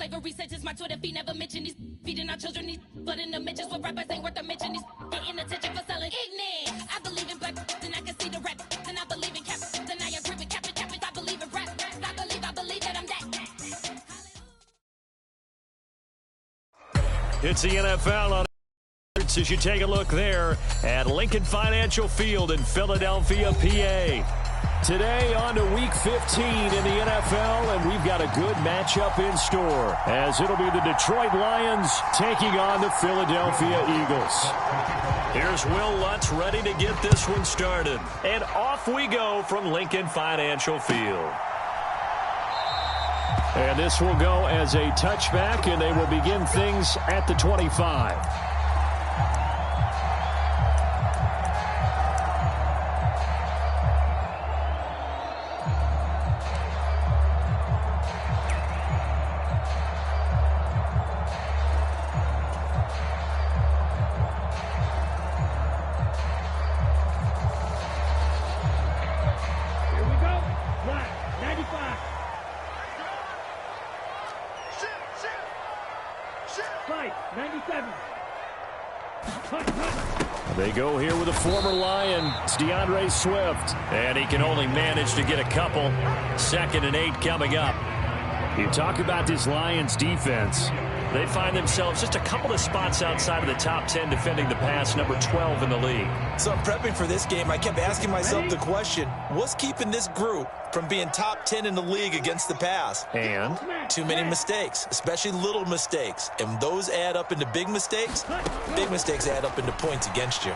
slavery sentence. My Twitter feed never mention these feeding our children. These blood in the mentions. What rappers ain't worth a mention. These getting attention for selling ignorance. I believe in black, and I can see the rap. And I believe in cap, and I agree with cap. I believe in rap. I believe that I'm that. It's the NFL on as you take a look there at Lincoln Financial Field in Philadelphia, PA. Today on to Week 15 in the NFL, and we've got a good matchup in store as it'll be the Detroit Lions taking on the Philadelphia Eagles. Here's Will Lutz ready to get this one started. And off we go from Lincoln Financial Field. And this will go as a touchback, and they will begin things at the 25. They go here with a former Lion. It's DeAndre Swift. And he can only manage to get a couple. 2nd and 8 coming up. You talk about this Lions defense. They find themselves just a couple of spots outside of the top 10 defending the pass, number 12 in the league. So I'm prepping for this game. I kept asking myself the question, what's keeping this group from being top 10 in the league against the pass? And? Too many mistakes, especially little mistakes. And those add up into big mistakes. Big mistakes add up into points against you.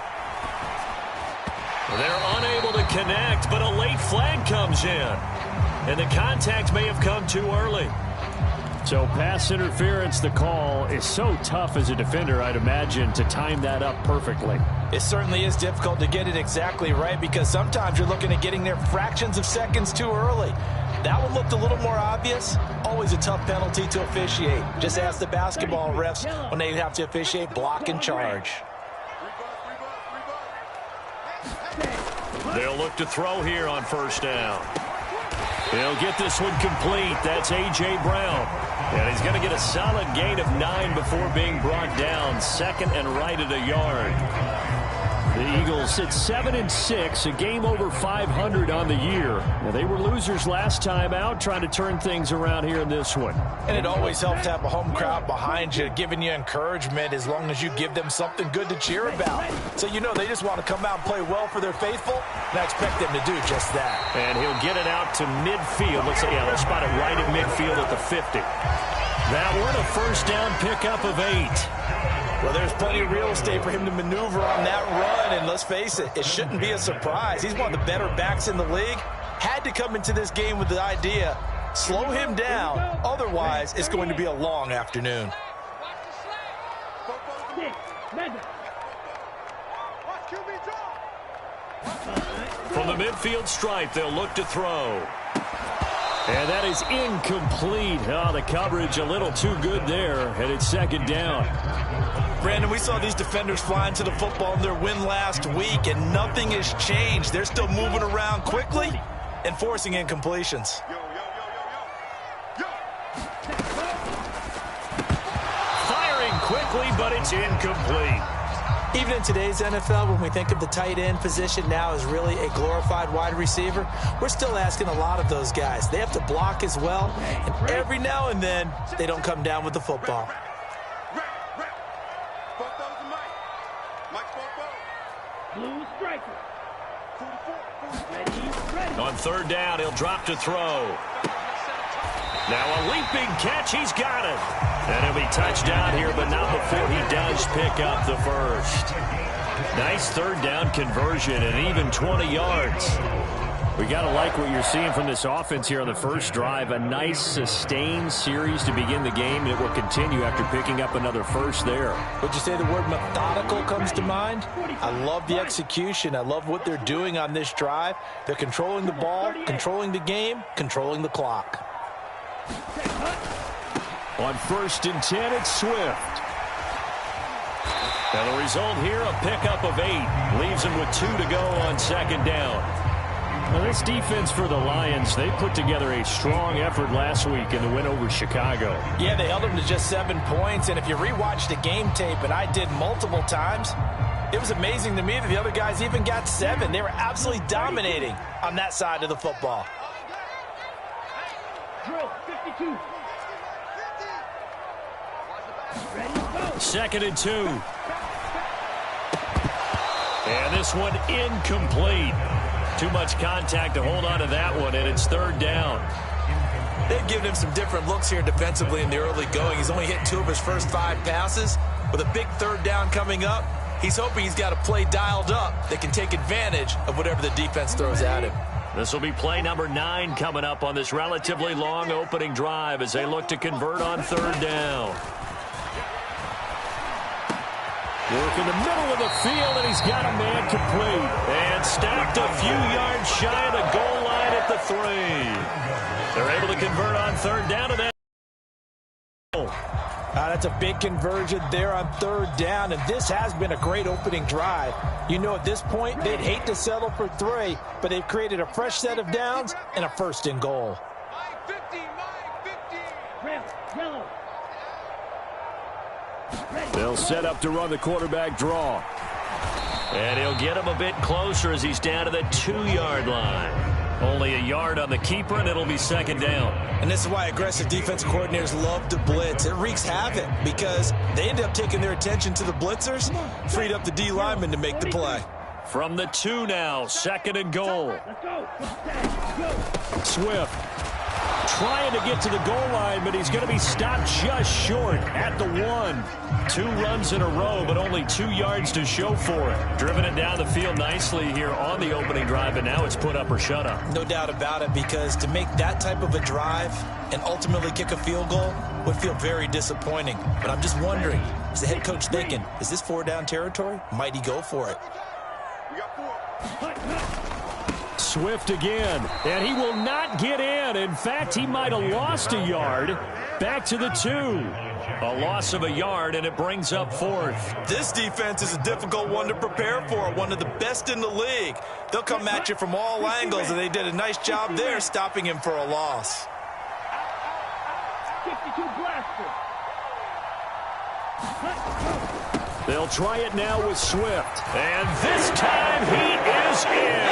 They're unable to connect, but a late flag comes in. And the contact may have come too early. So pass interference, the call is so tough as a defender, I'd imagine, to time that up perfectly. It certainly is difficult to get it exactly right because sometimes you're looking at getting there fractions of seconds too early. That one looked a little more obvious. Always a tough penalty to officiate. Just ask the basketball refs when they have to officiate block and charge. They'll look to throw here on first down. He'll get this one complete. That's A.J. Brown. And he's going to get a solid gain of 9 before being brought down. 2nd and right at a yard. The Eagles sit 7-6, a game over 500 on the year. Now, they were losers last time out, trying to turn things around here in this one. And it always helps to have a home crowd behind you, giving you encouragement as long as you give them something good to cheer about. So you know they just want to come out and play well for their faithful, and I expect them to do just that. And he'll get it out to midfield. Looks like, they'll spot it right at midfield at the 50. That one, a first down pickup of 8. Well, there's plenty of real estate for him to maneuver on that run, and let's face it, it shouldn't be a surprise. He's one of the better backs in the league. Had to come into this game with the idea, slow him down, otherwise it's going to be a long afternoon. From the midfield stripe, they'll look to throw. And that is incomplete. Oh, the coverage a little too good there, and it's 2nd down. Brandon, we saw these defenders flying to the football in their win last week, and nothing has changed. They're still moving around quickly and forcing incompletions. Firing quickly, but it's incomplete. Even in today's NFL, when we think of the tight end position now as really a glorified wide receiver, we're still asking a lot of those guys. They have to block as well, and every now and then, they don't come down with the football. On 3rd down, he'll drop to throw. Now a leaping catch, he's got it. And he'll be touchdown here, but not before he does pick up the first. Nice 3rd down conversion and even 20 yards. We got to like what you're seeing from this offense here on the first drive. A nice sustained series to begin the game, and it will continue after picking up another first there. Would you say the word methodical comes to mind? I love the execution. I love what they're doing on this drive. They're controlling the ball, controlling the game, controlling the clock. On 1st and 10, it's Swift. And the result here, a pickup of 8. Leaves him with 2 to go on 2nd down. Well, this defense for the Lions, they put together a strong effort last week in the win over Chicago. Yeah, they held them to just 7 points, and if you rewatch the game tape, and I did multiple times, it was amazing to me that the other guys even got 7. They were absolutely dominating on that side of the football. Drill, 52. Second and 2. And this one incomplete. Too much contact to hold on to that one, and it's third down. They've given him some different looks here defensively in the early going. He's only hit 2 of his first 5 passes. With a big third down coming up, he's hoping he's got a play dialed up that can take advantage of whatever the defense throws at him. This will be play number 9 coming up on this relatively long opening drive as they look to convert on third down. Work in the middle of the field, and he's got a man complete. And stopped a few yards shy of the goal line at the 3. They're able to convert on third down, and that's a big conversion there on third down, and this has been a great opening drive. You know, at this point, they'd hate to settle for 3, but they've created a fresh set of downs and a first and goal. Yellow. they'll set up to run the quarterback draw. And he'll get him a bit closer as he's down to the 2-yard line. Only a yard on the keeper, and it'll be second down. And this is why aggressive defensive coordinators love to blitz. It wreaks havoc because they end up taking their attention to the blitzers, freed up the D lineman to make the play. From the 2 now, second and goal. Let's go. Swift trying to get to the goal line, but he's going to be stopped just short at the 1. 2 runs in a row, but only 2 yards to show for it. Driven it down the field nicely here on the opening drive, and now it's put up or shut up. No doubt about it, because to make that type of a drive and ultimately kick a field goal would feel very disappointing. But I'm just wondering, is the head coach thinking, is this 4-down territory? Might he go for it? Swift again, and he will not get in. In fact, he might have lost a yard. Back to the 2. A loss of a yard, and it brings up 4th. This defense is a difficult one to prepare for, one of the best in the league. They'll come at you from all angles, and they did a nice job there stopping him for a loss. 52 blaster. They'll try it now with Swift. And this time he is in.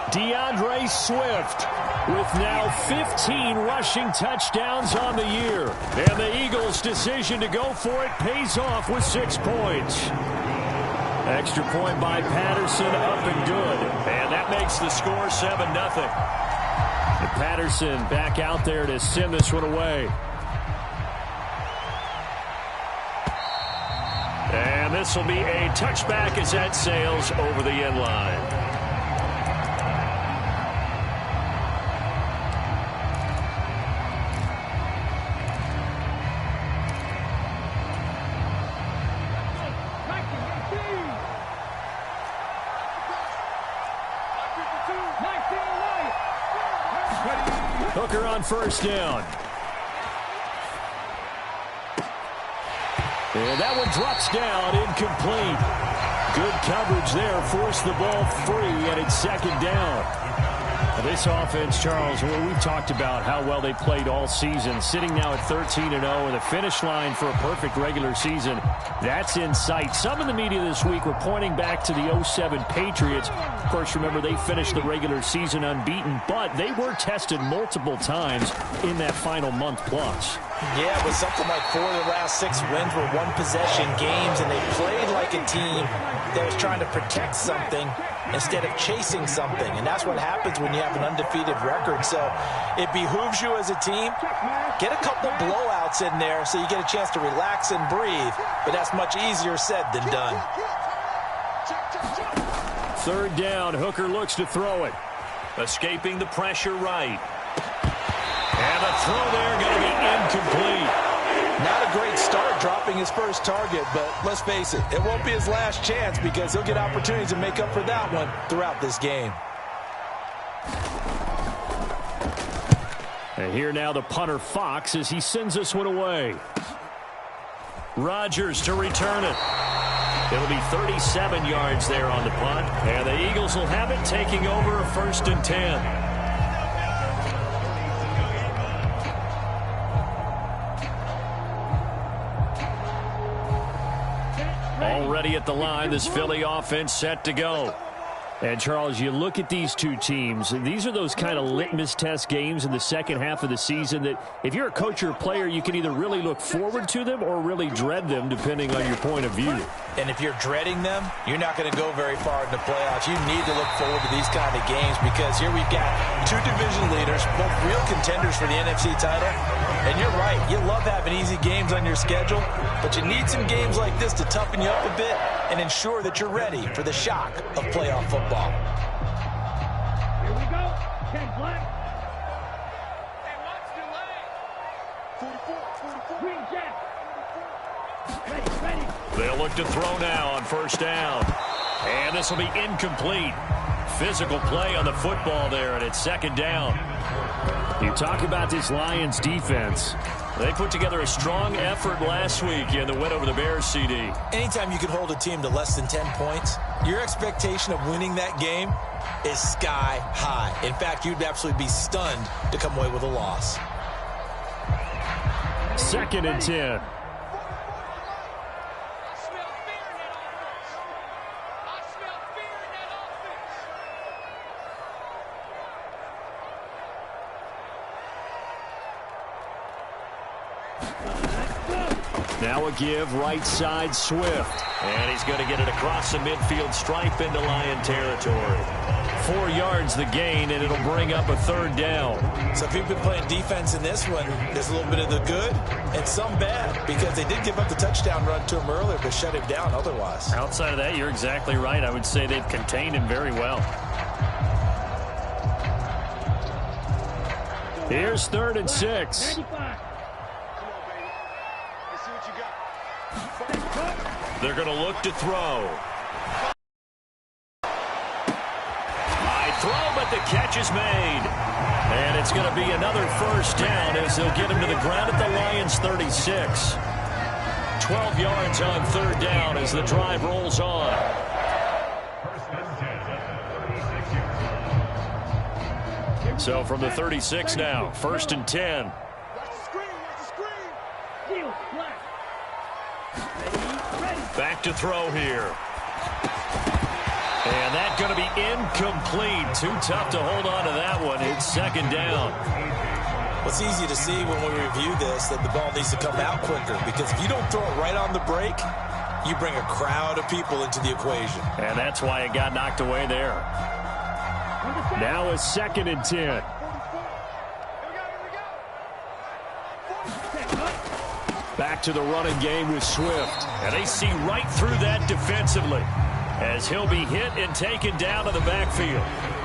DeAndre Swift with now 15 rushing touchdowns on the year. And the Eagles' decision to go for it pays off with 6 points. Extra point by Patterson, up and good. And that makes the score 7-0. And Patterson back out there to send this one away. And this will be a touchback as that sails over the end line. Hooker on first down. And that one drops down, incomplete. Good coverage there, forced the ball free, and it's second down. This offense, Charles, well, we've talked about how well they played all season, sitting now at 13-0, and the finish line for a perfect regular season, that's in sight. Some in the media this week were pointing back to the 07 Patriots. Of course, remember, they finished the regular season unbeaten, but they were tested multiple times in that final month plus. Yeah, with something like 4 of the last 6 wins were one-possession games, and they played like a team that was trying to protect something instead of chasing something. And that's what happens when you have an undefeated record. So it behooves you as a team, get a couple blowouts in there so you get a chance to relax and breathe. But that's much easier said than done. Third down, Hooker looks to throw it. Escaping the pressure right. And the throw there going to be incomplete. Not a great start dropping his first target, but let's face it, it won't be his last chance because he'll get opportunities to make up for that one throughout this game. And here now the punter Fox as he sends this one away. Rodgers to return it. It'll be 37 yards there on the punt. And the Eagles will have it, taking over a 1st and 10. Already at the line, this Philly offense set to go. And, Charles, you look at these two teams, and these are those kind of litmus test games in the second half of the season that if you're a coach or a player, you can either really look forward to them or really dread them, depending on your point of view. And if you're dreading them, you're not going to go very far in the playoffs. You need to look forward to these kind of games because here we've got two division leaders, both real contenders for the NFC title. And you're right, you love having easy games on your schedule, but you need some games like this to toughen you up a bit and ensure that you're ready for the shock of playoff football. Here we go. 10 black. Hey, watch the lane. 44. Green jack. Ready. They'll look to throw now on 1st down. And this will be incomplete. Physical play on the football there, and it's 2nd down. You talk about this Lions defense. They put together a strong effort last week in the win over the Bears, CD. Anytime you can hold a team to less than 10 points, your expectation of winning that game is sky high. In fact, you'd absolutely be stunned to come away with a loss. 2nd and 10. Now a give, right side, Swift. And he's going to get it across the midfield stripe into Lion territory. 4 yards the gain, and it'll bring up a 3rd down. So if you've been playing defense in this one, there's a little bit of the good and some bad because they did give up the touchdown run to him earlier but shut him down otherwise. Outside of that, you're exactly right. I would say they've contained him very well. Here's 3rd and 6. 95. They're going to look to throw. High throw, but the catch is made. And it's going to be another 1st down as they'll get him to the ground at the Lions 36. 12 yards on 3rd down as the drive rolls on. So from the 36 now, 1st and 10. Back to throw here. And that's going to be incomplete. Too tough to hold on to that one. It's 2nd down. It's easy to see when we review this that the ball needs to come out quicker because if you don't throw it right on the break, you bring a crowd of people into the equation. And that's why it got knocked away there. Now a 2nd and 10. Back to the running game with Swift. And they see right through that defensively as he'll be hit and taken down to the backfield.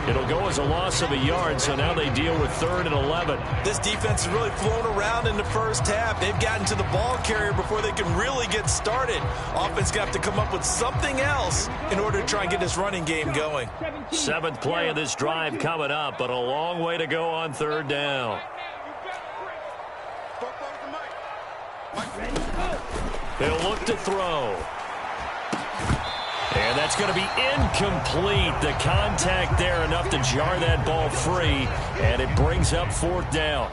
It'll go as a loss of a yard, so now they deal with 3rd and 11. This defense has really flown around in the first half. They've gotten to the ball carrier before they can really get started. Offense got to come up with something else in order to try and get this running game going. 7th play of this drive coming up, but a long way to go on 3rd down. They'll look to throw. And that's going to be incomplete. The contact there enough to jar that ball free, and it brings up 4th down.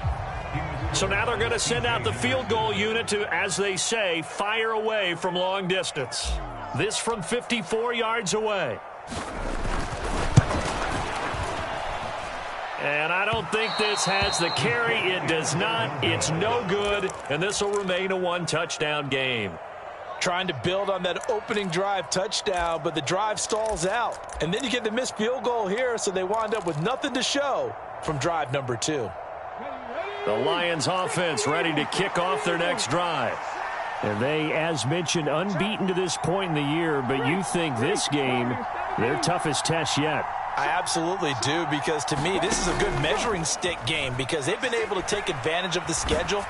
So now they're going to send out the field goal unit to, as they say, fire away from long distance. This from 54 yards away. And I don't think this has the carry. It does not. It's no good, and this will remain a 1-touchdown game. Trying to build on that opening drive touchdown, but the drive stalls out. And then you get the missed field goal here, so they wind up with nothing to show from drive number 2. The Lions offense ready to kick off their next drive. And they, as mentioned, unbeaten to this point in the year, but you think this game, their toughest test yet. I absolutely do, because to me, this is a good measuring stick game because they've been able to take advantage of the schedule.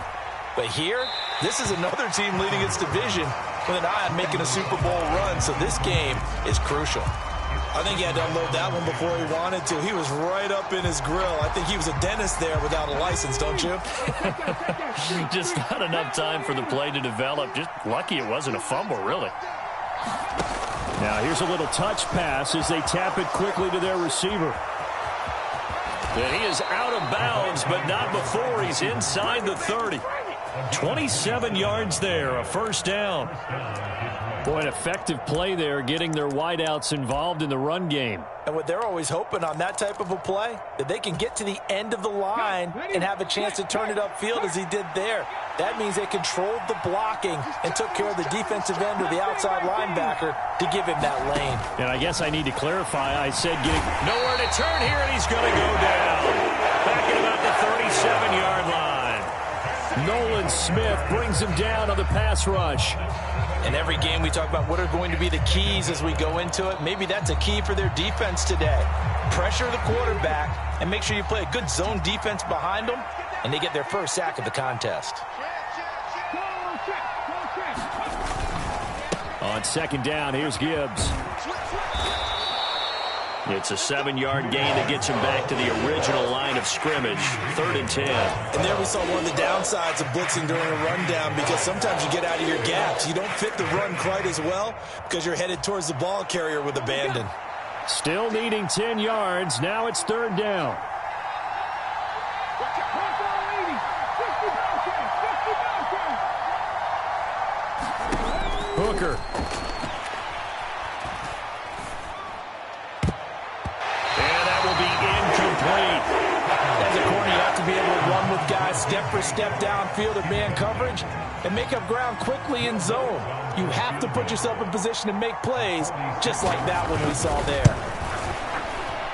But here, this is another team leading its division with an eye on making a Super Bowl run, so this game is crucial. I think he had to unload that one before he wanted to. He was right up in his grill. I think he was a dentist there without a license, don't you? Just not enough time for the play to develop. Just lucky it wasn't a fumble, really. Now here's a little touch pass as they tap it quickly to their receiver. And he is out of bounds, but not before he's inside the 30. 27 yards there, a first down. Boy, an effective play there, getting their wideouts involved in the run game. And what they're always hoping on that type of a play, that they can get to the end of the line and have a chance to turn it upfield as he did there. That means they controlled the blocking and took care of the defensive end or the outside linebacker to give him that lane. And I guess I need to clarify. I said getting nowhere to turn here, and he's going to go down. Back at about the 37-yard line. Nolan Smith brings him down on the pass rush. In every game we talk about what are going to be the keys as we go into it. Maybe that's a key for their defense today. Pressure the quarterback and make sure you play a good zone defense behind them, and they get their first sack of the contest. On second down, here's Gibbs. It's a 7-yard gain that gets him back to the original line of scrimmage, 3rd and 10. And there we saw one of the downsides of blitzing during a rundown, because sometimes you get out of your gaps. You don't fit the run quite as well because you're headed towards the ball carrier with abandon. Still needing 10 yards. Now it's 3rd down. Hooker. As a corner, you have to be able to run with guys step for step downfield or man coverage and make up ground quickly in zone. You have to put yourself in position to make plays, just like that one we saw there.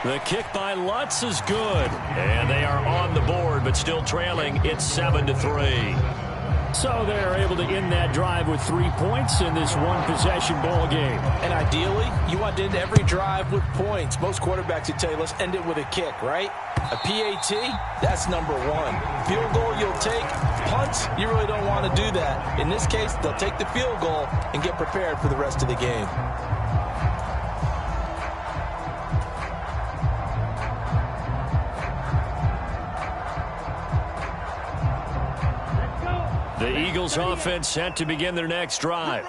The kick by Lutz is good, and they are on the board, but still trailing. It's 7-3. So they're able to end that drive with 3 points in this one-possession ball game. And ideally, you want to end every drive with points. Most quarterbacks would tell you, let's end it with a kick, right? A PAT, that's number one. Field goal you'll take. Punts, you really don't want to do that. In this case, they'll take the field goal and get prepared for the rest of the game. The Eagles offense set to begin their next drive.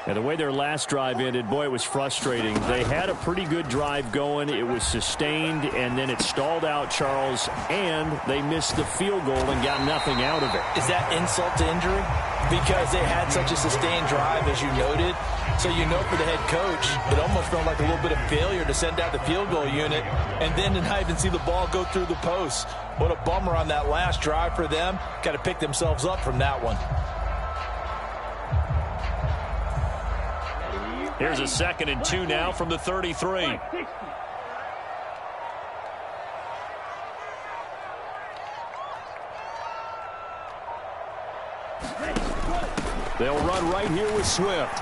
And the way their last drive ended, boy, it was frustrating. They had a pretty good drive going. It was sustained, and then it stalled out, Charles, and they missed the field goal and got nothing out of it. Is that insult to injury? Because they had such a sustained drive, as you noted. So you know for the head coach, it almost felt like a little bit of failure to send out the field goal unit and then to not even see the ball go through the post. What a bummer on that last drive for them. Got to pick themselves up from that one. Here's a 2nd and 2 now from the 33. They'll run right here with Swift.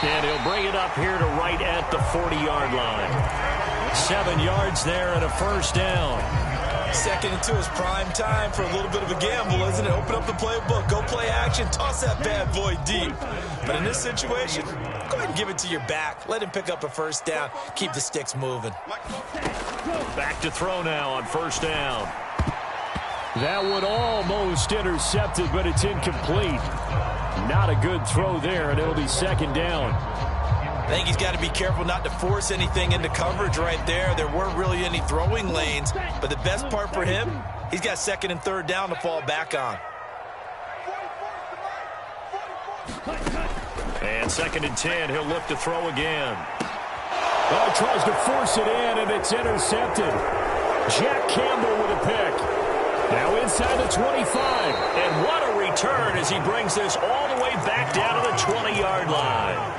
And he'll bring it up here to right at the 40-yard line. 7 yards there and a first down. 2nd and 2 is prime time for a little bit of a gamble, isn't it? Open up the playbook, go play action, toss that bad boy deep. But in this situation, go ahead and give it to your back. Let him pick up a first down. Keep the sticks moving. Back to throw now on first down. That one almost intercepted, but it's incomplete. Not a good throw there, and it'll be 2nd down. I think he's got to be careful not to force anything into coverage right there. There weren't really any throwing lanes, but the best part for him, he's got 2nd and 3rd down to fall back on. And 2nd and 10, he'll look to throw again. Oh, tries to force it in, and it's intercepted. Jack Campbell with a pick. Now inside the 25. And what a return as he brings this all the way back down to the 20-yard line.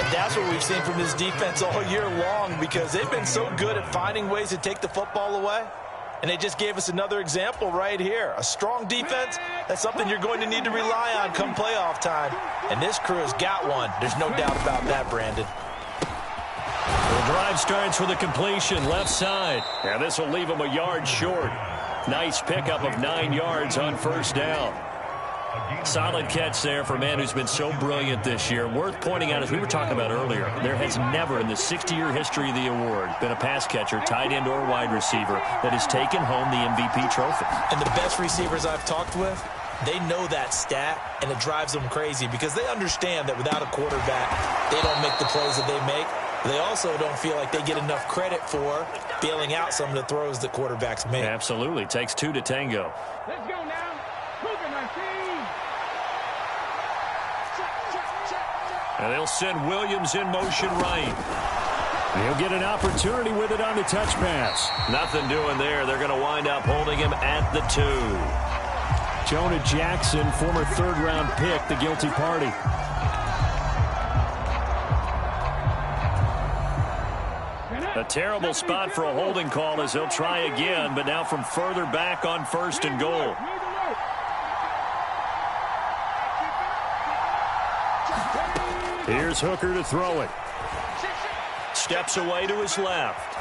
And that's what we've seen from this defense all year long, because they've been so good at finding ways to take the football away. And they just gave us another example right here. A strong defense, that's something you're going to need to rely on come playoff time. And this crew has got one. There's no doubt about that, Brandon. The drive starts with a completion left side. And this will leave him a yard short. Nice pickup of 9 yards on first down. Solid catch there for a man who's been so brilliant this year. Worth pointing out, as we were talking about earlier, there has never in the 60-year history of the award been a pass catcher, tight end, or wide receiver that has taken home the MVP trophy. And the best receivers I've talked with, they know that stat, and it drives them crazy because they understand that without a quarterback, they don't make the plays that they make. They also don't feel like they get enough credit for bailing out some of the throws that quarterbacks make. Absolutely. Takes two to tango. Let's go now. Moving my team. And they'll send Williams in motion right. He'll get an opportunity with it on the touch pass. Nothing doing there. They're going to wind up holding him at the 2. Jonah Jackson, former third-round pick, the guilty party. A terrible spot for a holding call as he'll try again, but now from further back on 1st and goal. Here's Hooker to throw it. Steps away to his left.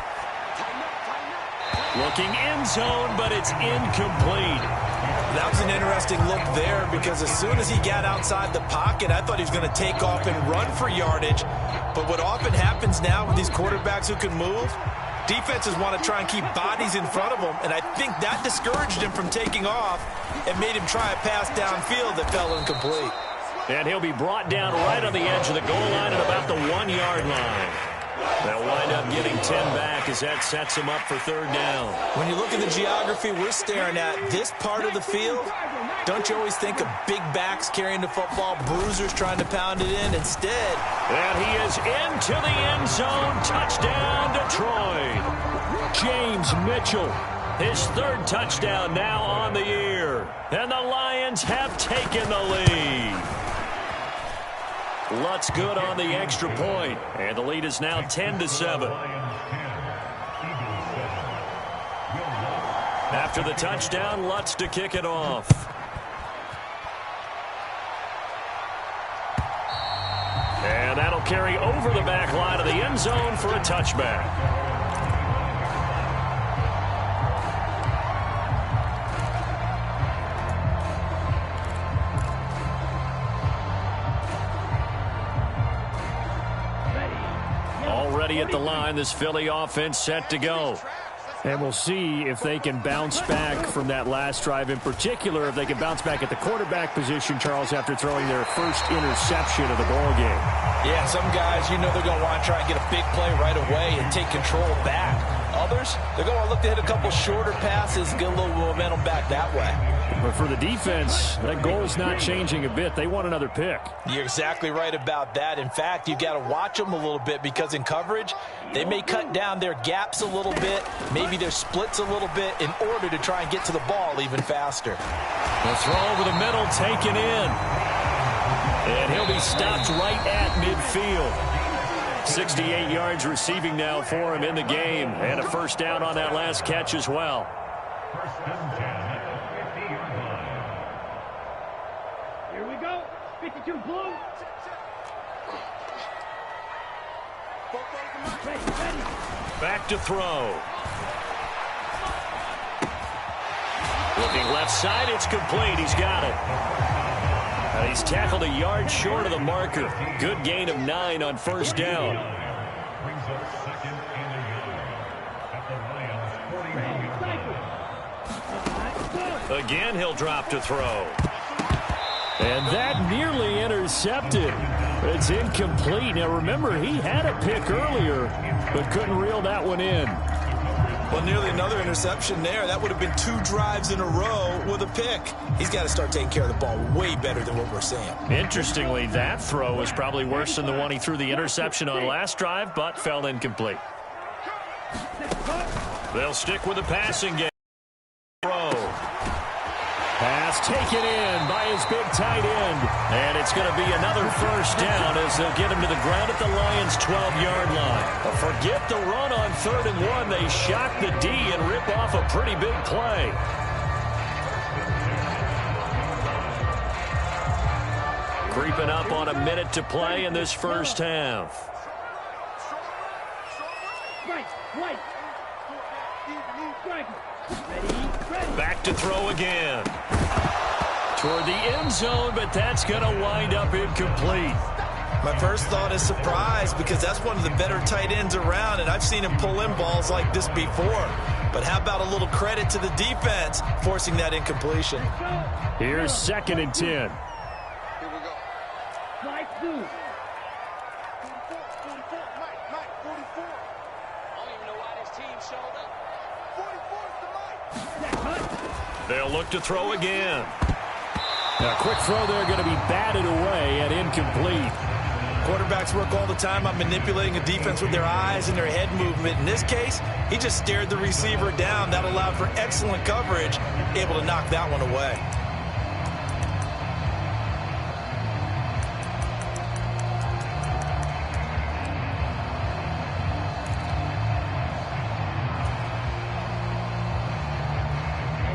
Looking end zone, but it's incomplete. That was an interesting look there because as soon as he got outside the pocket, I thought he was going to take off and run for yardage. But what often happens now with these quarterbacks who can move, defenses want to try and keep bodies in front of them, and I think that discouraged him from taking off and made him try a pass downfield that fell incomplete. And he'll be brought down right on the edge of the goal line at about the 1-yard line. They'll wind up getting 10 back as that sets him up for 3rd down. When you look at the geography we're staring at, this part of the field, don't you always think of big backs carrying the football, bruisers trying to pound it in? Instead, and he is into the end zone. Touchdown, Detroit. James Mitchell, his 3rd touchdown now on the year. And the Lions have taken the lead. Lutz good on the extra point, and the lead is now 10-7. After the touchdown, Lutz to kick it off. And that'll carry over the back line of the end zone for a touchback. Already at the line, this Philly offense set to go. And we'll see if they can bounce back from that last drive in particular, if they can bounce back at the quarterback position, Charles, after throwing their first interception of the ball game. Yeah, some guys, you know they're going to want to try and get a big play right away and take control back. Others, they're going to look to hit a couple shorter passes, get a little momentum back that way. But for the defense, that goal's not changing a bit. They want another pick. You're exactly right about that. In fact, you've got to watch them a little bit because in coverage, they may cut down their gaps a little bit, maybe their splits a little bit in order to try and get to the ball even faster. The throw over the middle taken in. And he'll be stopped right at midfield. 68 yards receiving now for him in the game. And a 1st down on that last catch as well. Here we go. 52 blue. Ready. Back to throw. Looking left side, it's complete. He's got it. He's tackled a yard short of the marker. Good gain of 9 on 1st down. Again, he'll drop to throw. And that nearly intercepted. It's incomplete. Now, remember, he had a pick earlier, but couldn't reel that one in. Well, nearly another interception there. That would have been 2 drives in a row with a pick. He's got to start taking care of the ball way better than what we're seeing. Interestingly, that throw was probably worse than the one he threw the interception on last drive, but fell incomplete. They'll stick with the passing game. Throw. Pass taken in by his big tight end. And it's going to be another 1st down as they'll get him to the ground at the Lions' 12-yard line. But forget the run on 3rd and 1. They shock the D and rip off a pretty big play. Creeping up on a minute to play in this 1st half. Back to throw again. Toward the end zone, but that's going to wind up incomplete. My first thought is surprise because that's one of the better tight ends around, and I've seen him pull in balls like this before. But how about a little credit to the defense forcing that incompletion? Here's 2nd and 10. Here we go. Slide 2. 44, 44, Mike, 44. I don't even know why this team showed up. 44 is the Mike. They'll look to throw again. A quick throw there going to be batted away and incomplete. Quarterbacks work all the time on manipulating a defense with their eyes and their head movement. In this case, he just stared the receiver down. That allowed for excellent coverage, able to knock that one away.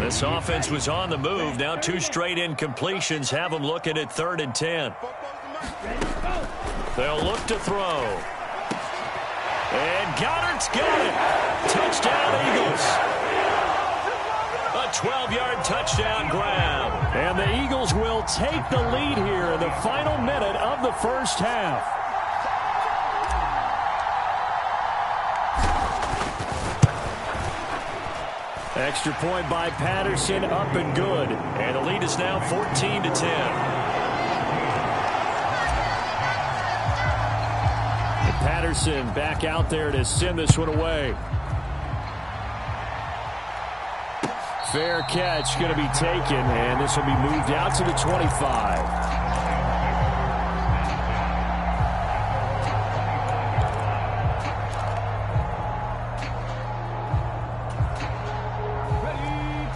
This offense was on the move. Now 2 straight incompletions have them looking at 3rd and 10. They'll look to throw. And Goddard's got it. Touchdown, Eagles. A 12-yard touchdown grab. And the Eagles will take the lead here in the final minute of the first half. Extra point by Patterson, up and good. And the lead is now 14 to 10. And Patterson back out there to send this one away. Fair catch going to be taken, and this will be moved out to the 25.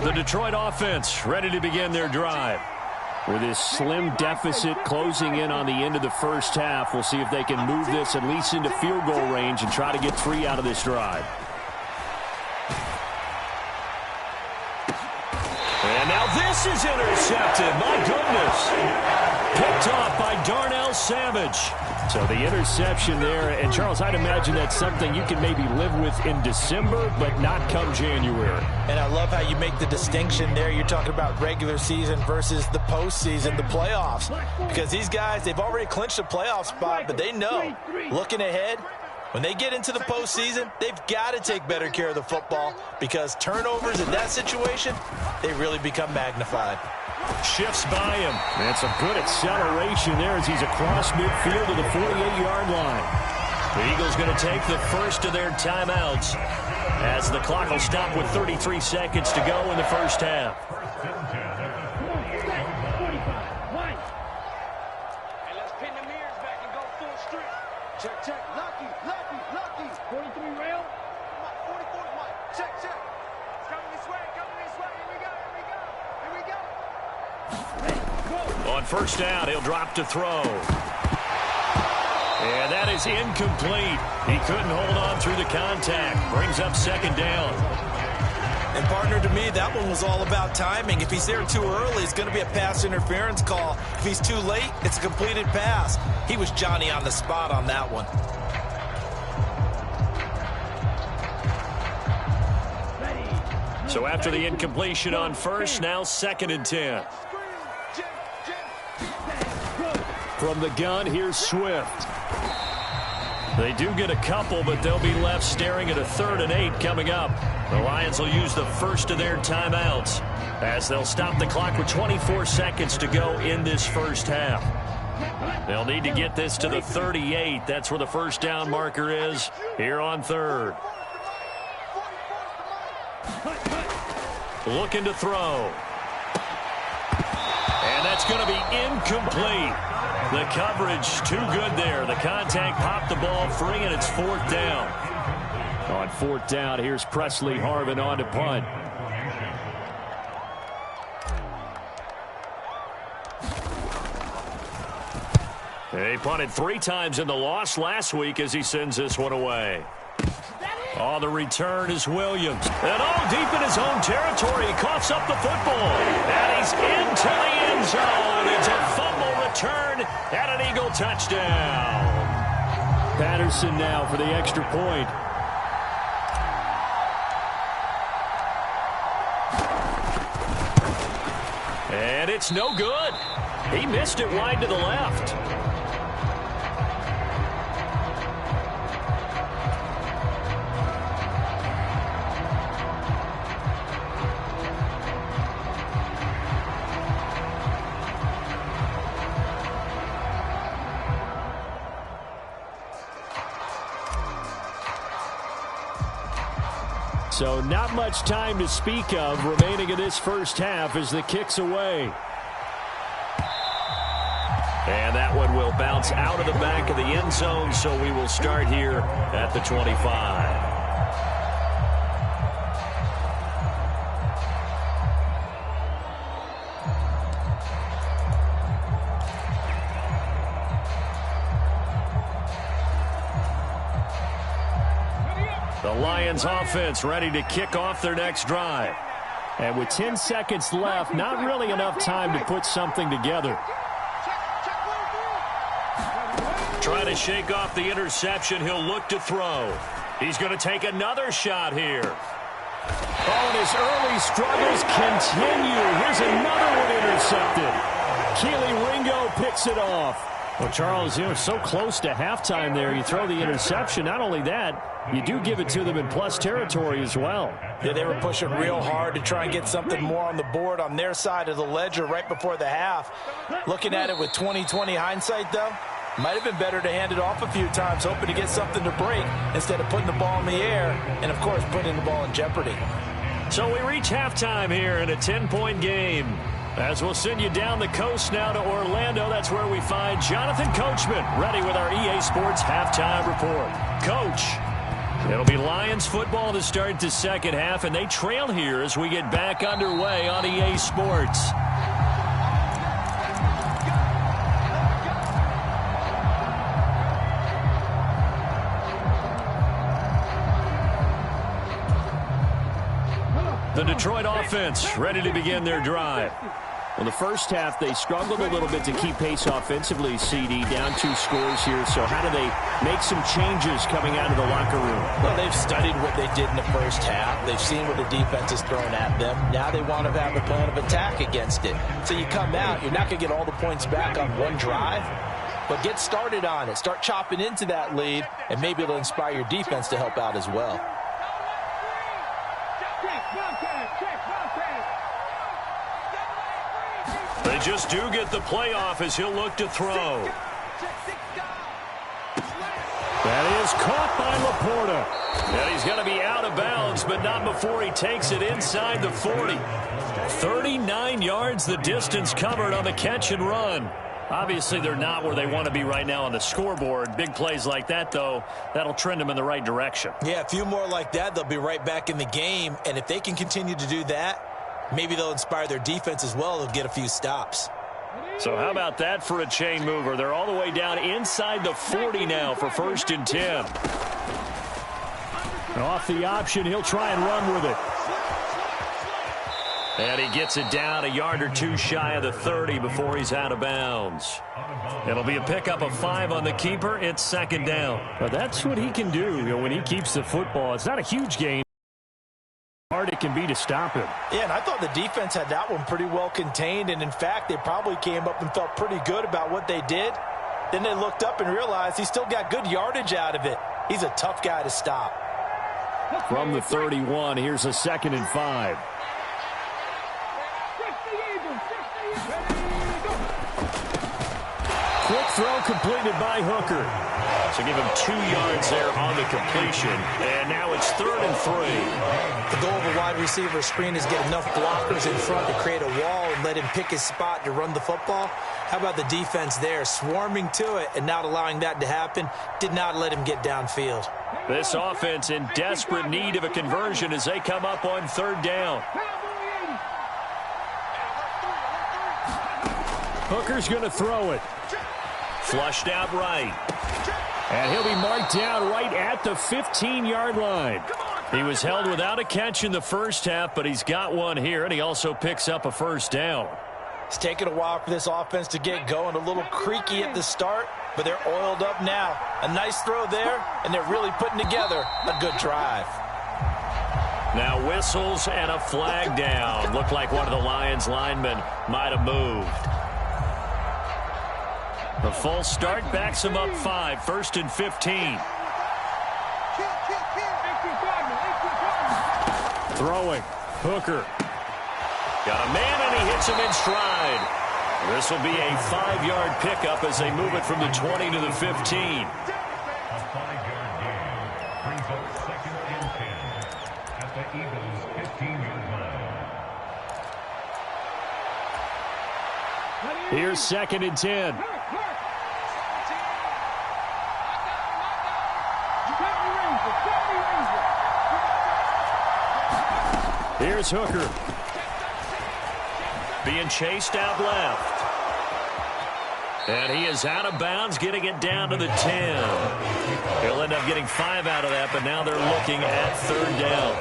The Detroit offense ready to begin their drive. With this slim deficit closing in on the end of the first half, we'll see if they can move this at least into field goal range and try to get 3 out of this drive. And now this is intercepted. My goodness. Picked off by Darnell Savage. So the interception there. And, Charles, I'd imagine that's something you can maybe live with in December, but not come January. And I love how you make the distinction there. You're talking about regular season versus the postseason, the playoffs. Because these guys, they've already clinched a playoff spot, but they know, looking ahead, when they get into the postseason, they've got to take better care of the football because turnovers in that situation, they really become magnified. Shifts by him. And some good acceleration there as he's across midfield to the 48-yard line. The Eagles going to take the first of their timeouts as the clock will stop with 33 seconds to go in the first half. Hey, let's pin the mirrors back and go full strip. Check, check. Lucky. 43 rail. 44 is Mike. Check. It's coming this way. Here we go. On first down, he'll drop to throw. And that is incomplete. He couldn't hold on through the contact. Brings up 2nd down. And, partner, to me, that one was all about timing. If he's there too early, it's going to be a pass interference call. If he's too late, it's a completed pass. He was Johnny on the spot on that one. So after the incompletion on first, now 2nd and 10. From the gun, here's Swift. They do get a couple, but they'll be left staring at a 3rd and 8 coming up. The Lions will use the first of their timeouts as they'll stop the clock with 24 seconds to go in this first half. They'll need to get this to the 38. That's where the first down marker is here on 3rd. Looking to throw. And that's going to be incomplete. The coverage too good there. The contact popped the ball free, and it's 4th down. On 4th down, here's Presley Harvin on to punt. He punted 3 times in the loss last week as he sends this one away. On the return is Williams. And deep in his own territory, he coughs up the football. And he's into the end zone. It's a fumble return and an Eagle touchdown. Patterson now for the extra point. And it's no good. He missed it wide to the left. So not much time to speak of remaining in this first half as the kick's away. And that one will bounce out of the back of the end zone, so we will start here at the 25. The Lions offense ready to kick off their next drive. And with 10 seconds left, not really enough time to put something together. Trying to shake off the interception, he'll look to throw. He's going to take another shot here. Oh, and his early struggles continue. Here's another one intercepted. Keely Ringo picks it off. Well, Charles, so close to halftime there. You throw the interception. Not only that, you do give it to them in plus territory as well. Yeah, they were pushing real hard to try and get something more on the board on their side of the ledger right before the half. Looking at it with 20/20 hindsight, though, might have been better to hand it off a few times, hoping to get something to break instead of putting the ball in the air and, of course, putting the ball in jeopardy. So we reach halftime here in a 10-point game. As we'll send you down the coast now to Orlando, that's where we find Jonathan Coachman ready with our EA Sports halftime report. Coach, it'll be Lions football to start the second half, and they trail here as we get back underway on EA Sports. The Detroit offense ready to begin their drive. Well, the first half, they struggled a little bit to keep pace offensively, CD, down 2 scores here. So how do they make some changes coming out of the locker room? Well, they've studied what they did in the first half. They've seen what the defense has thrown at them. Now they want to have a plan of attack against it. So you come out, you're not going to get all the points back on one drive, but get started on it. Start chopping into that lead, and maybe it'll inspire your defense to help out as well. They just do get the playoff as he'll look to throw. That is caught by Laporta. And he's going to be out of bounds, but not before he takes it inside the 40. 39 yards the distance covered on the catch and run. Obviously, they're not where they want to be right now on the scoreboard. Big plays like that, though, that'll trend them in the right direction. Yeah, a few more like that, they'll be right back in the game. And if they can continue to do that, maybe they'll inspire their defense as well and get a few stops. So how about that for a chain mover? They're all the way down inside the 40 now for 1st and 10. And off the option, he'll try and run with it. And he gets it down a yard or 2 shy of the 30 before he's out of bounds. It'll be a pickup of 5 on the keeper. It's 2nd down. Well, that's what he can do when he keeps the football. It's not a huge gain. Hard it can be to stop him. Yeah, and I thought the defense had that one pretty well contained, and in fact, they probably came up and felt pretty good about what they did. Then they looked up and realized he still got good yardage out of it. He's a tough guy to stop. From the 31, here's a 2nd and 5. Quick throw completed by Hooker. So give him 2 yards there on the completion. And now it's 3rd and 3. The goal of a wide receiver screen is get enough blockers in front to create a wall and let him pick his spot to run the football. How about the defense there, swarming to it and not allowing that to happen? Did not let him get downfield. This offense in desperate need of a conversion as they come up on 3rd down. Hooker's going to throw it. Flushed out right. And he'll be marked down right at the 15-yard line. He was held without a catch in the first half, but he's got one here, and he also picks up a 1st down. It's taken a while for this offense to get going. A little creaky at the start, but they're oiled up now. A nice throw there, and they're really putting together a good drive. Now whistles and a flag down. Looked like one of the Lions linemen might have moved. The false start backs him up 5, 1st and 15. Throwing. Hooker. Got a man, and he hits him in stride. This will be a 5-yard pickup as they move it from the 20 to the 15. Eagles 15-yard line. Here's 2nd and 10. Here's Hooker. Being chased out left. And he is out of bounds, getting it down to the 10. He'll end up getting 5 out of that, but now they're looking at 3rd down.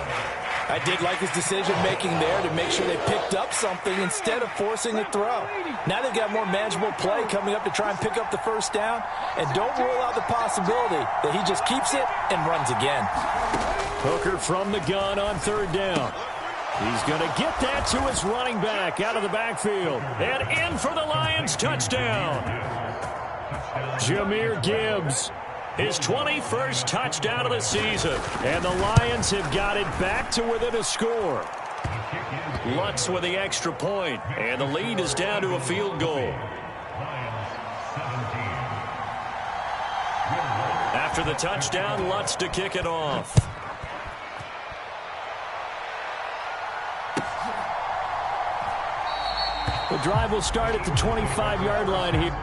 I did like his decision-making there to make sure they picked up something instead of forcing a throw. Now they've got more manageable play coming up to try and pick up the 1st down. And don't rule out the possibility that he just keeps it and runs again. Hooker from the gun on 3rd down. He's going to get that to his running back out of the backfield. And in for the Lions touchdown. Jahmyr Gibbs, his 21st touchdown of the season. And the Lions have got it back to within a score. Lutz with the extra point, and the lead is down to a field goal. After the touchdown, Lutz to kick it off. The drive will start at the 25-yard line here.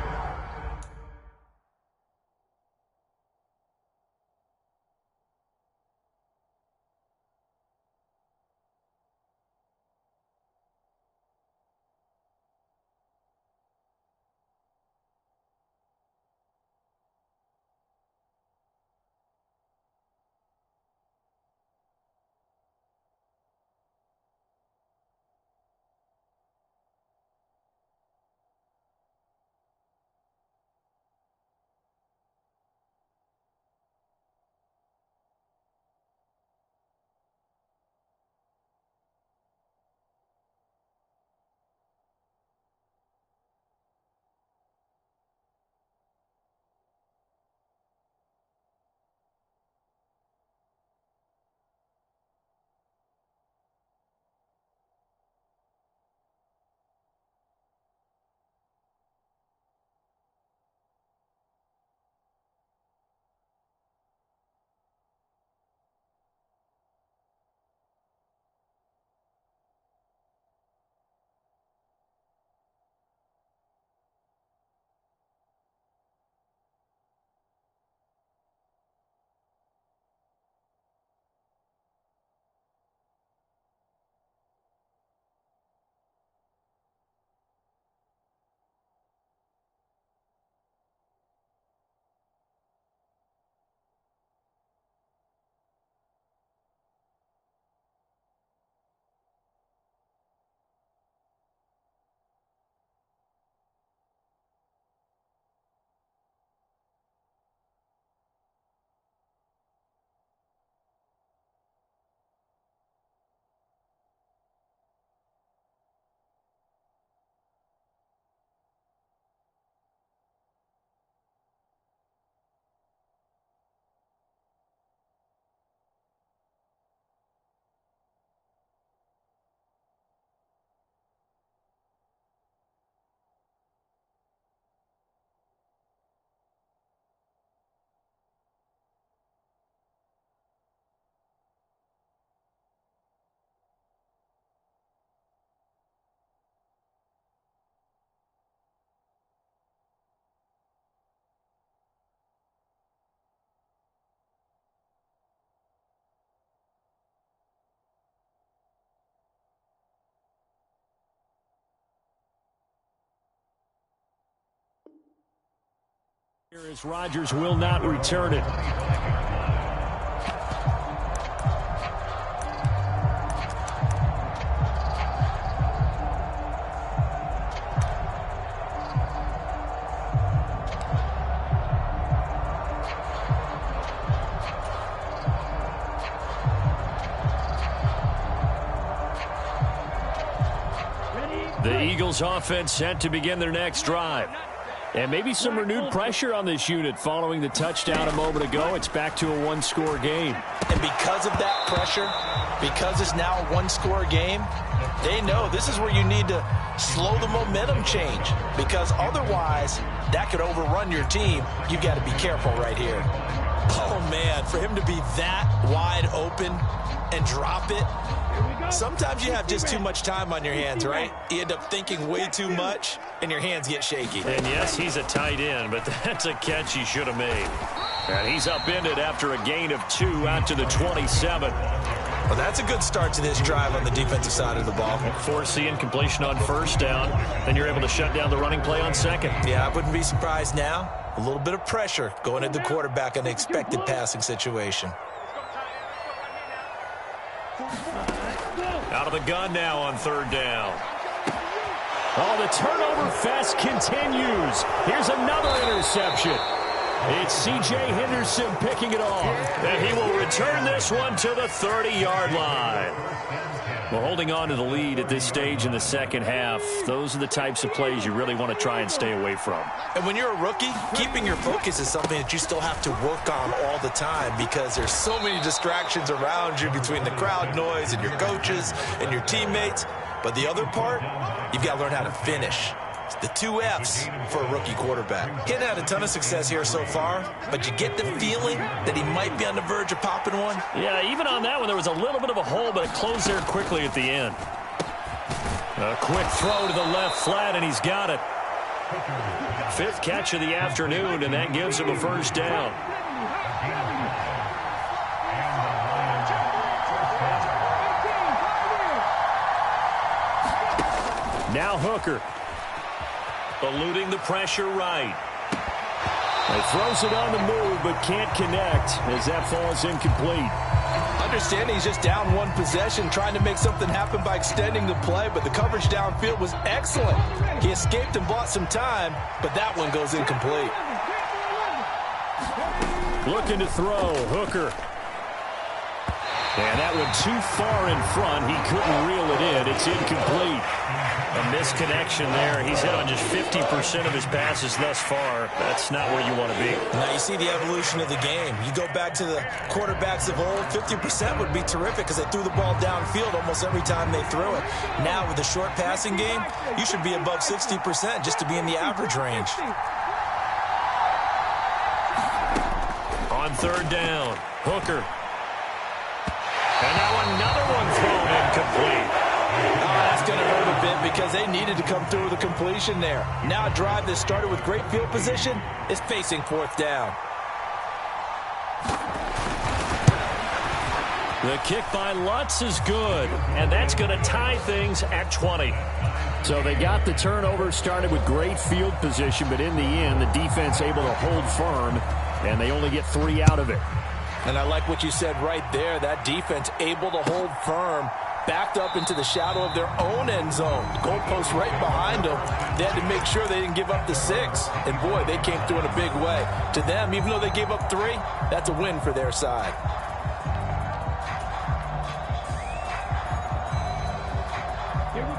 Here is Rodgers will not return it. The Eagles offense set to begin their next drive. And maybe some renewed pressure on this unit following the touchdown a moment ago. It's back to a one-score game. And because of that pressure, because it's now a one-score game, they know this is where you need to slow the momentum change. Because otherwise, that could overrun your team. You've got to be careful right here. Oh, man, for him to be that wide open and drop it. Sometimes you have just too much time on your hands, right? You end up thinking way too much, and your hands get shaky. And yes, he's a tight end, but that's a catch he should have made. And he's upended after a gain of 2 out to the 27. Well, that's a good start to this drive on the defensive side of the ball. Force the incompletion on first down, then you're able to shut down the running play on second. Yeah, I wouldn't be surprised now. A little bit of pressure going at the quarterback in the expected passing situation. Out of the gun now on third down. Oh, the turnover fest continues. Here's another interception. It's C.J. Henderson picking it off. And he will return this one to the 30-yard line. Well, holding on to the lead at this stage in the second half, those are the types of plays you really want to try and stay away from. And when you're a rookie, keeping your focus is something that you still have to work on all the time because there's so many distractions around you between the crowd noise and your coaches and your teammates. But the other part, you've got to learn how to finish. The 2 F's for a rookie quarterback. He hasn't had a ton of success here so far, but you get the feeling that he might be on the verge of popping one. Yeah, even on that one, there was a little bit of a hole, but it closed there quickly at the end. A quick throw to the left flat, and he's got it. 5th catch of the afternoon, and that gives him a first down. Now Hooker. Eluding the pressure right. He throws it on the move, but can't connect as that falls incomplete. Understanding he's just down 1 possession, trying to make something happen by extending the play, but the coverage downfield was excellent. He escaped and bought some time, but that one goes incomplete. Looking to throw, Hooker. And that one too far in front. He couldn't reel it in. It's incomplete. A misconnection there. He's hit on just 50% of his passes thus far. That's not where you want to be. Now you see the evolution of the game. You go back to the quarterbacks of old, 50% would be terrific because they threw the ball downfield almost every time they threw it. Now with the short passing game, you should be above 60% just to be in the average range. On third down, Hooker. And now another one thrown incomplete. Oh, that's going to hurt a bit because they needed to come through with a completion there. Now a drive that started with great field position is facing 4th down. The kick by Lutz is good, and that's going to tie things at 20. So they got the turnover, started with great field position, but in the end, the defense able to hold firm, and they only get 3 out of it. And I like what you said right there. That defense able to hold firm, backed up into the shadow of their own end zone. Goalpost right behind them. They had to make sure they didn't give up the 6. And, boy, they came through in a big way. To them, even though they gave up 3, that's a win for their side.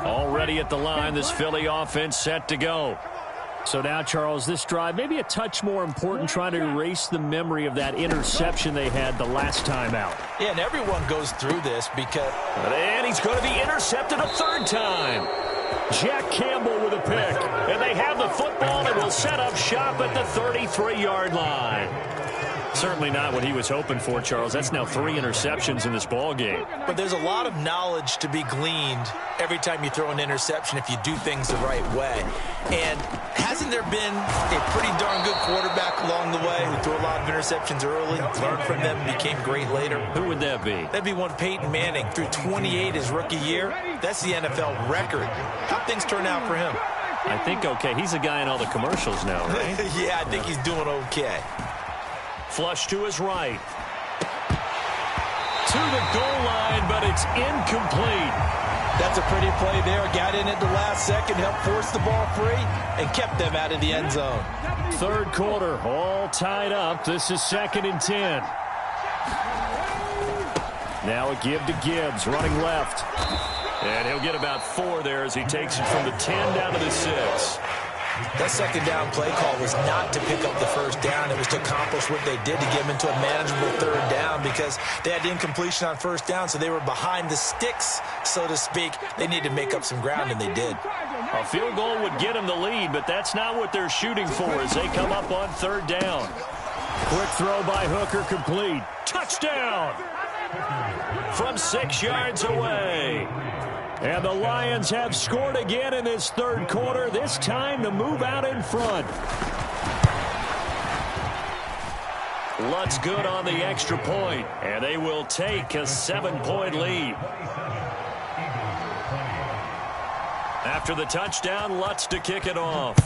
Already at the line, this Philly offense set to go. So now, Charles, this drive maybe a touch more important, trying to erase the memory of that interception they had the last time out. Yeah, and everyone goes through this because... And he's going to be intercepted a 3rd time. Jack Campbell with a pick. And they have the football and will set up shop at the 33-yard line. Certainly not what he was hoping for, Charles. That's now 3 interceptions in this ball game. But there's a lot of knowledge to be gleaned every time you throw an interception if you do things the right way. And hasn't there been a pretty darn good quarterback along the way who threw a lot of interceptions early, learned from them, became great later? Who would that be? That'd be one Peyton Manning. Threw 28 his rookie year. That's the NFL record. How'd things turn out for him? I think okay. He's a guy in all the commercials now, right? Yeah, I think he's doing okay. Flush to his right. To the goal line, but it's incomplete. That's a pretty play there. Got in at the last second, helped force the ball free, and kept them out of the end zone. 3rd quarter, all tied up. This is 2nd and 10. Now a give to Gibbs, running left. And he'll get about 4 there as he takes it from the 10 down to the 6. That 2nd down play call was not to pick up the 1st down. It was to accomplish what they did to get them into a manageable 3rd down because they had the incompletion on 1st down, so they were behind the sticks, so to speak. They needed to make up some ground, and they did. A field goal would get them the lead, but that's not what they're shooting for as they come up on 3rd down. Quick throw by Hooker, complete. Touchdown! From 6 yards away. And the Lions have scored again in this third quarter, this time to move out in front. Lutz good on the extra point, and they will take a 7-point lead. After the touchdown, Lutz to kick it off.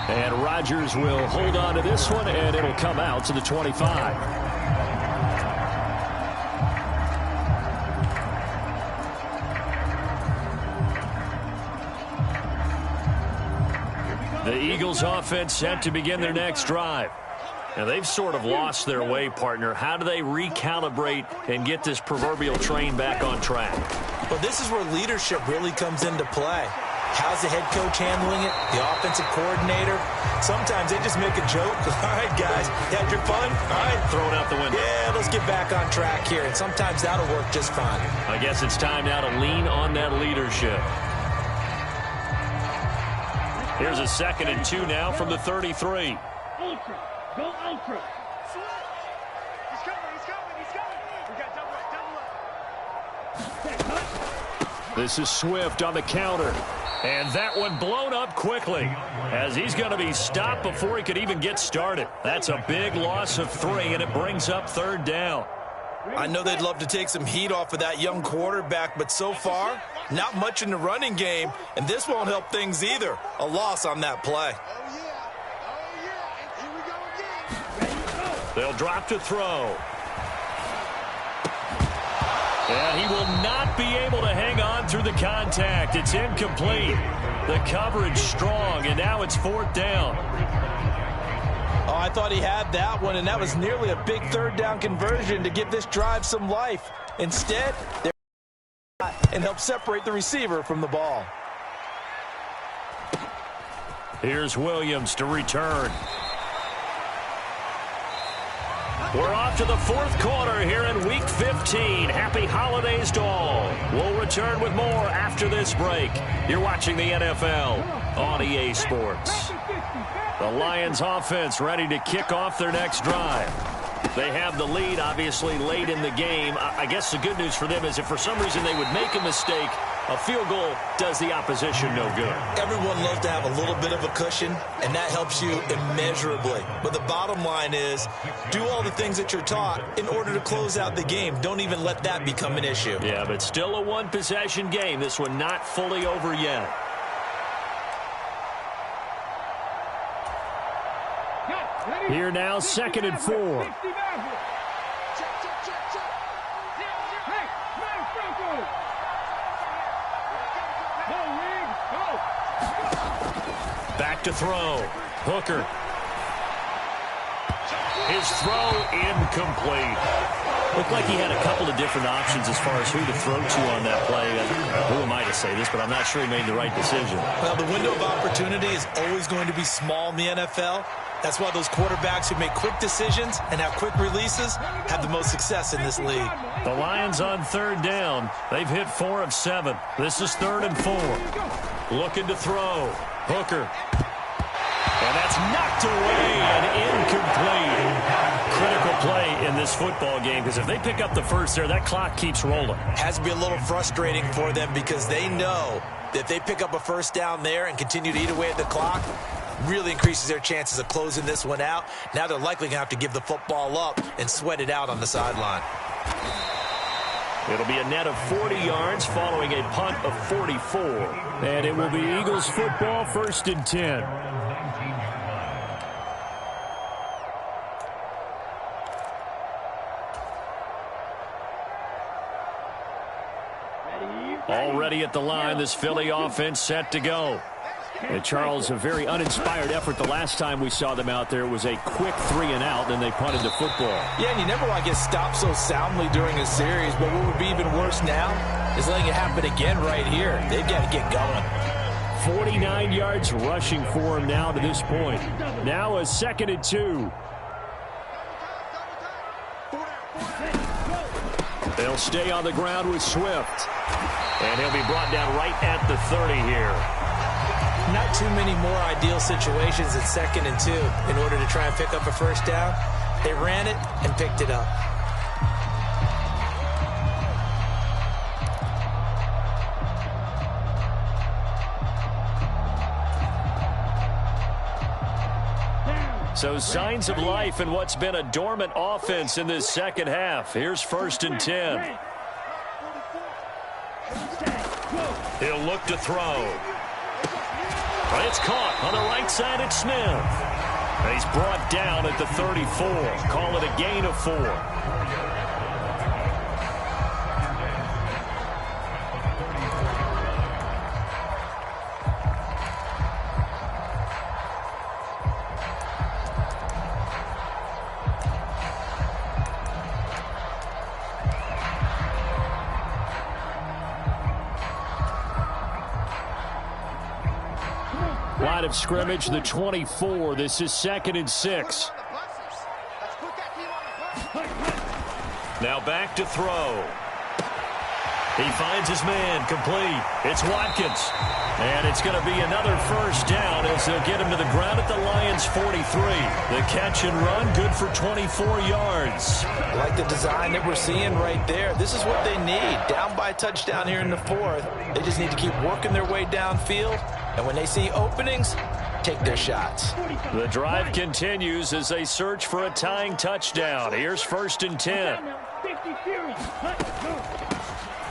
And Rodgers will hold on to this one, and it'll come out to the 25. The Eagles offense set to begin their next drive. Now, they've sort of lost their way, partner. How do they recalibrate and get this proverbial train back on track? Well, this is where leadership really comes into play. How's the head coach handling it? The offensive coordinator? Sometimes they just make a joke. All right, guys, you had your fun? All right. Throw it out the window. Yeah, let's get back on track here. And sometimes that'll work just fine. I guess it's time now to lean on that leadership. Here's a 2nd and 2 now from the 33. Ultra. Go ultra. He's coming. We got double up. This is Swift on the counter. And that one blown up quickly as he's going to be stopped before he could even get started. That's a big loss of 3, and it brings up 3rd down. I know they'd love to take some heat off of that young quarterback, but so far, not much in the running game, and this won't help things either. A loss on that play. Here we go again. They'll drop to throw. And he will not be able to hang on through the contact. It's incomplete. The coverage strong, and now it's 4th down. Oh, I thought he had that one, and that was nearly a big 3rd down conversion to give this drive some life. Instead, they're and help separate the receiver from the ball. Here's Williams to return. We're off to the 4th quarter here in Week 15. Happy holidays to all. We'll return with more after this break. You're watching the NFL on EA Sports. The Lions offense ready to kick off their next drive. They have the lead, obviously, late in the game. I guess the good news for them is if for some reason they would make a mistake, a field goal does the opposition no good. Everyone loves to have a little bit of a cushion, and that helps you immeasurably. But the bottom line is, do all the things that you're taught in order to close out the game. Don't even let that become an issue. Yeah, but still a one-possession game. This one not fully over yet. Here now, 2nd and 4. Back to throw. Hooker. His throw incomplete. Looked like he had a couple of different options as far as who to throw to on that play. Who am I to say this, but I'm not sure he made the right decision. Well, the window of opportunity is always going to be small in the NFL. That's why those quarterbacks who make quick decisions and have quick releases have the most success in this league. The Lions on 3rd down. They've hit 4 of 7. This is 3rd and 4. Looking to throw. Hooker. And that's knocked away and incomplete. Critical play in this football game because if they pick up the first there, that clock keeps rolling. Has to be a little frustrating for them because they know that if they pick up a first down there and continue to eat away at the clock, really increases their chances of closing this one out. Now they're likely going to have to give the football up and sweat it out on the sideline. It'll be a net of 40 yards following a punt of 44. And it will be Eagles football, 1st and 10. Already at the line, this Philly offense set to go. And Charles, a very uninspired effort the last time we saw them out there. It was a quick 3 and out, and they punted the football. Yeah, and you never want to get stopped so soundly during a series, but what would be even worse now is letting it happen again right here. They've got to get going. 49 yards rushing for him now to this point. Now a 2nd and 2. They'll stay on the ground with Swift. And he'll be brought down right at the 30 here. Not too many more ideal situations at 2nd and 2 in order to try and pick up a first down. They ran it and picked it up. So signs of life in what's been a dormant offense in this second half. Here's 1st and 10. He'll look to throw. It's caught on the right side at Smith. He's brought down at the 34. Call it a gain of 4. Line of scrimmage, the 24. This is 2nd and 6. Now back to throw. He finds his man, complete. It's Watkins. And it's going to be another first down as they'll get him to the ground at the Lions' 43. The catch and run, good for 24 yards. I like the design that we're seeing right there. This is what they need. Down by a touchdown here in the 4th. They just need to keep working their way downfield. And when they see openings, take their shots. The drive continues as they search for a tying touchdown. Here's 1st and 10.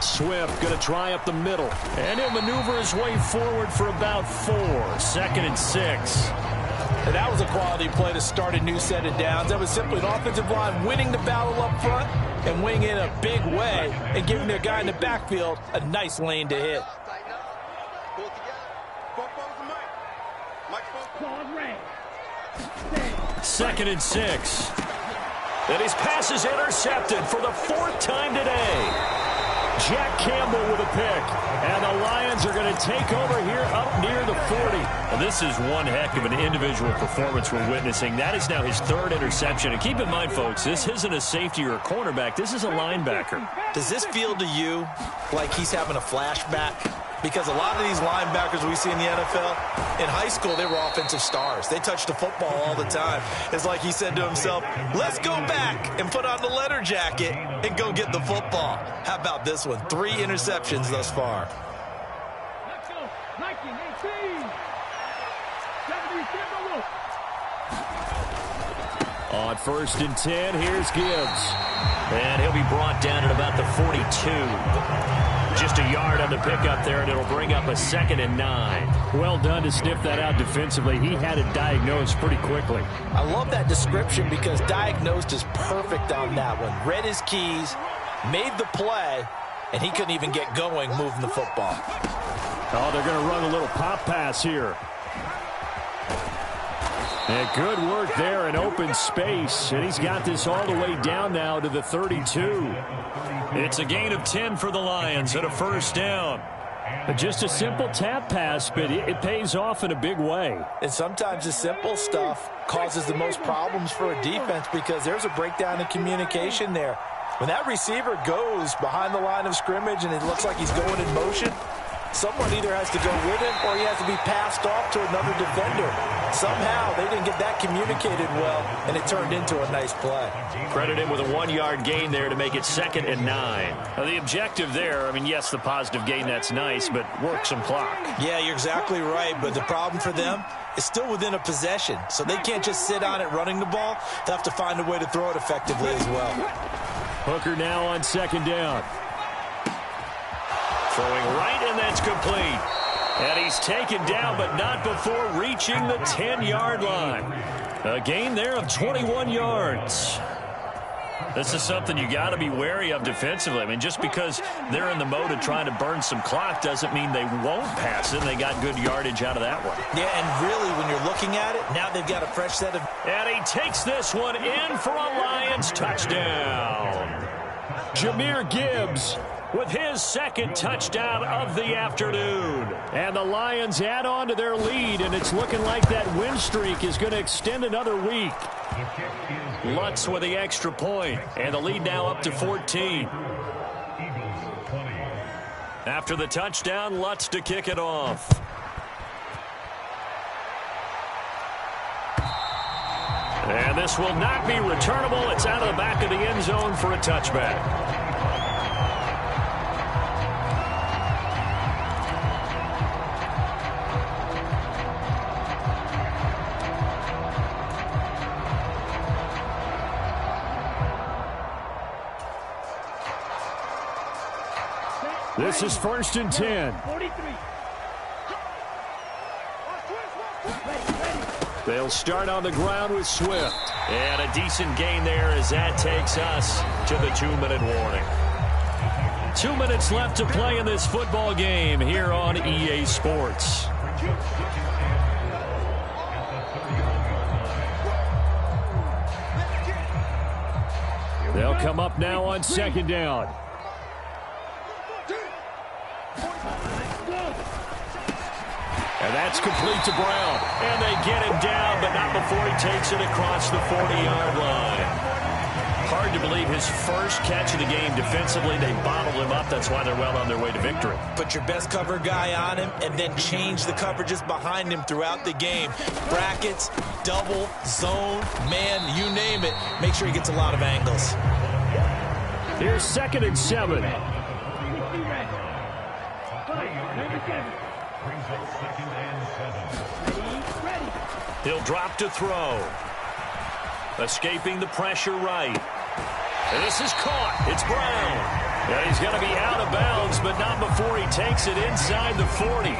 Swift going to try up the middle. And he'll maneuver his way forward for about 4. 2nd and 6. And that was a quality play to start a new set of downs. That was simply an offensive line winning the battle up front and winning in a big way and giving their guy in the backfield a nice lane to hit. 2nd and 6. And his pass is intercepted for the 4th time today. Jack Campbell with a pick. And the Lions are going to take over here up near the 40. Well, this is one heck of an individual performance we're witnessing. That is now his 3rd interception. And keep in mind, folks, this isn't a safety or a cornerback. This is a linebacker. Does this feel to you like he's having a flashback? Because a lot of these linebackers we see in the NFL, in high school, they were offensive stars. They touched the football all the time. It's like he said to himself, let's go back and put on the leather jacket and go get the football. How about this one? 3 interceptions thus far. Let's go. 1918. 70. On 1st and 10, here's Gibbs. And he'll be brought down at about the 42. Just a yard on the pickup there, and it'll bring up a 2nd and 9. Well done to sniff that out defensively. He had it diagnosed pretty quickly. I love that description because diagnosed is perfect on that one. Read his keys, made the play, and he couldn't even get going moving the football. Oh, they're going to run a little pop pass here. And good work there in open space. And he's got this all the way down now to the 32. It's a gain of 10 for the Lions and a first down. Just a simple tap pass, but it pays off in a big way. And sometimes the simple stuff causes the most problems for a defense because there's a breakdown in communication there. When that receiver goes behind the line of scrimmage and it looks like he's going in motion, someone either has to go with him or he has to be passed off to another defender. Somehow they didn't get that communicated well, and it turned into a nice play. Credit him with a 1-yard gain there to make it 2nd and 9. Now, the objective there, I mean, yes, the positive gain, that's nice, but work some clock. Yeah, you're exactly right, but the problem for them is still within a possession, so they can't just sit on it running the ball. They have to find a way to throw it effectively as well. Hooker now on 2nd down. Throwing right, and that's complete. And he's taken down, but not before reaching the 10-yard line. A gain there of 21 yards. This is something you got to be wary of defensively. I mean, just because they're in the mode of trying to burn some clock doesn't mean they won't pass it. They got good yardage out of that one. Yeah, and really, when you're looking at it, now they've got a fresh set of... And he takes this one in for a Lions touchdown. Jahmyr Gibbs with his 2nd touchdown of the afternoon. And the Lions add on to their lead, and it's looking like that win streak is going to extend another week. Lutz with the extra point, and the lead now up to 14. After the touchdown, Lutz to kick it off. And this will not be returnable. It's out of the back of the end zone for a touchback. This is 1st and 10. 43. They'll start on the ground with Swift. And a decent gain there as that takes us to the 2-minute warning. 2 minutes left to play in this football game here on EA Sports. They'll come up now on 2nd down. And that's complete to Brown. And they get him down, but not before he takes it across the 40-yard line. Hard to believe his first catch of the game defensively. They bottled him up. That's why they're well on their way to victory. Put your best cover guy on him and then change the coverages behind him throughout the game. Brackets, double, zone, man, you name it. Make sure he gets a lot of angles. Here's 2nd and 7. He'll drop to throw. Escaping the pressure right. And this is caught. It's Brown. And he's going to be out of bounds, but not before he takes it inside the 40.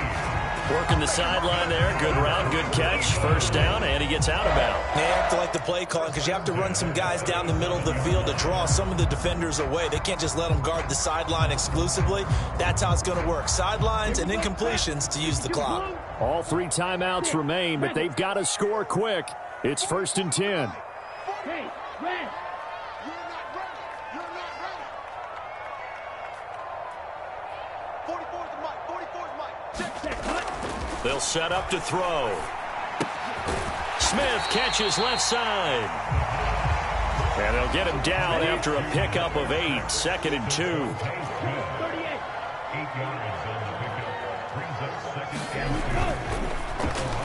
Working the sideline there. Good route, good catch. 1st down, and he gets out of bounds. They have to like the play calling because you have to run some guys down the middle of the field to draw some of the defenders away. They can't just let them guard the sideline exclusively. That's how it's going to work. Sidelines and incompletions to use the clock. All 3 timeouts remain, but they've got to score quick. It's 1st and 10. Hey, red. They'll set up to throw. Smith catches left side. And they'll get him down after a pickup of 8. 2nd and 2. 38.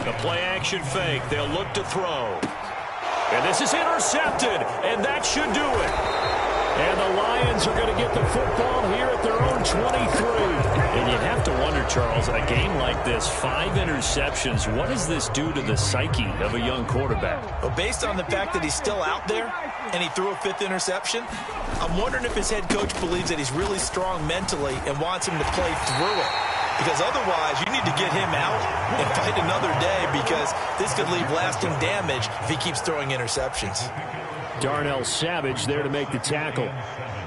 A play-action fake. They'll look to throw. And this is intercepted, and that should do it. And the Lions are going to get the football here at their own 23. And you have to wonder, Charles, a game like this, 5 interceptions, what does this do to the psyche of a young quarterback? Well, based on the fact that he's still out there and he threw a 5th interception, I'm wondering if his head coach believes that he's really strong mentally and wants him to play through it. Because otherwise, you need to get him out and fight another day because this could leave lasting damage if he keeps throwing interceptions. Darnell Savage there to make the tackle.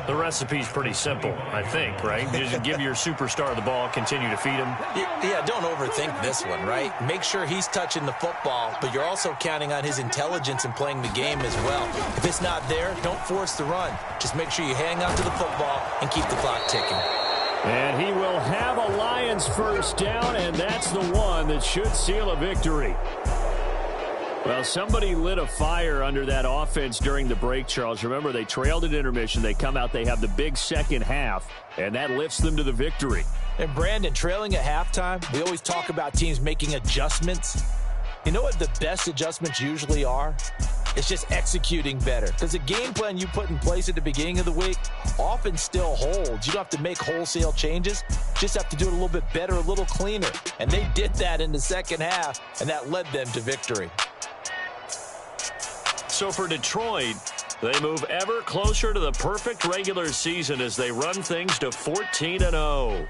The recipe's pretty simple, I think, right? Just give your superstar the ball, continue to feed him. Yeah, don't overthink this one, right? Make sure he's touching the football, but you're also counting on his intelligence in playing the game as well. If it's not there, don't force the run. Just make sure you hang on to the football and keep the clock ticking. And he will have a Lions 1st down, and that's the one that should seal a victory. Well, somebody lit a fire under that offense during the break, Charles. Remember, they trailed at intermission. They come out, they have the big second half, and that lifts them to the victory. And, Brandon, trailing at halftime, we always talk about teams making adjustments. You know what the best adjustments usually are? It's just executing better. Because the game plan you put in place at the beginning of the week often still holds. You don't have to make wholesale changes. Just have to do it a little bit better, a little cleaner. And they did that in the second half, and that led them to victory. So for Detroit, they move ever closer to the perfect regular season as they run things to 14-0.